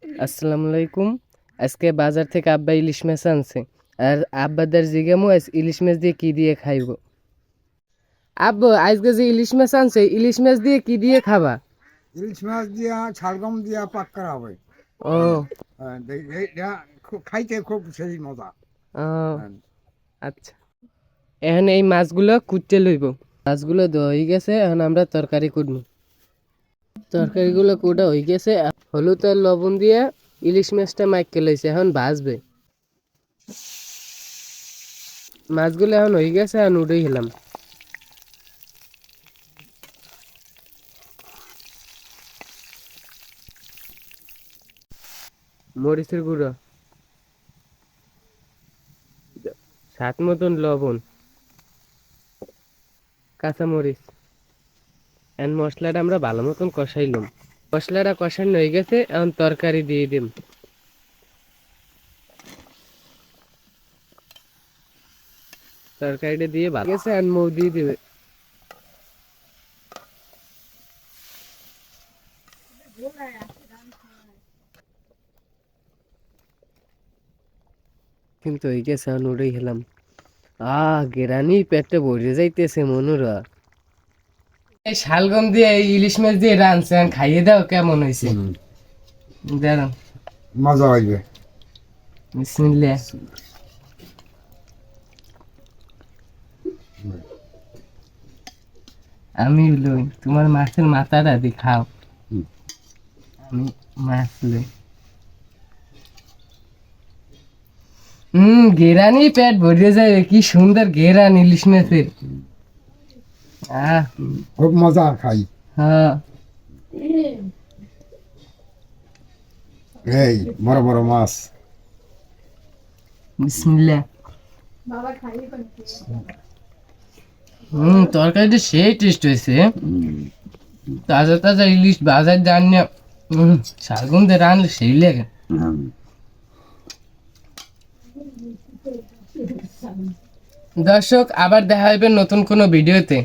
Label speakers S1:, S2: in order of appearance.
S1: আসসালামু আলাইকুম। আজকে বাজার থেকে আব্বা ইলিশ মাছ আনছে, আর আব্বাদের জিগামু আজ ইলিশ মাছ দিয়ে কি দিয়ে খাইব। আব্বু, আজকে যে ইলিশ মাছ আনছে, ইলিশ মাছ দিয়ে কি দিয়ে খাবা?
S2: ইলিশ মাছ দিয়া শালগম দিয়া পাক করা হবে।
S1: ও।
S2: এইটা খাইতে খুব সেই মজা।
S1: ও,
S2: হ্যাঁ,
S1: আচ্ছা। এখন এই মাছগুলো কুটতে লইব। মাছগুলো ধোয়া হয়ে গেছে, এখন আমরা তরকারি কুটবো। তরকারিগুলো কুটা হয়ে গেছে, হলুদ আর লবণ দিয়ে ইলিশ মাছটা মাইকে লইছে, এখন ভাজবে। মাছগুলো এখন হয়ে গেছে, এখন উঠেই গেলাম। মরিচের গুঁড়ো, স্বাদ মতন লবণ, কাঁচামরিচ, এন্ড মশলাটা আমরা ভালো মতন কষাইলাম। মশলাটা কষানো হয়ে গেছে, এখন তরকারি দিয়ে দিম। তরকারিটা দিয়ে ভালো গেছে, এখন মৌ দিয়ে দিবে। কিন্তু হয়ে গেছে, এখন উড়েই গেলাম। গেরানি পেটে ভরে যাইতেছে মনুরা। এই শালগম দিয়ে এই ইলিশ মাছ দিয়ে রানছে, এখন খাইয়ে দাও কেমন হয়েছে। দাঁড়াও,
S2: মজা হইবে।
S1: বিসমিল্লাহ। আমি লই, তোমার মাছের মাথাটা দি খাও। আমি মাছ লই। ঘেরানি পেট ভরে যাবে, কি সুন্দর ঘেরান ইলিশ মাছের। আহ,
S2: খুব মজা খাই।
S1: হ্যাঁ।
S2: এই বড় বড় মাছ।
S1: বিসমিল্লাহ। তরকারিটা সেই টেস্ট হয়েছে। তাজা তাজা ইলিশ বাজার জানিয়ে শালগম দিয়ে রানলে সেই লাগে। দর্শক, আবার দেখা হবে নতুন কোনো ভিডিওতে।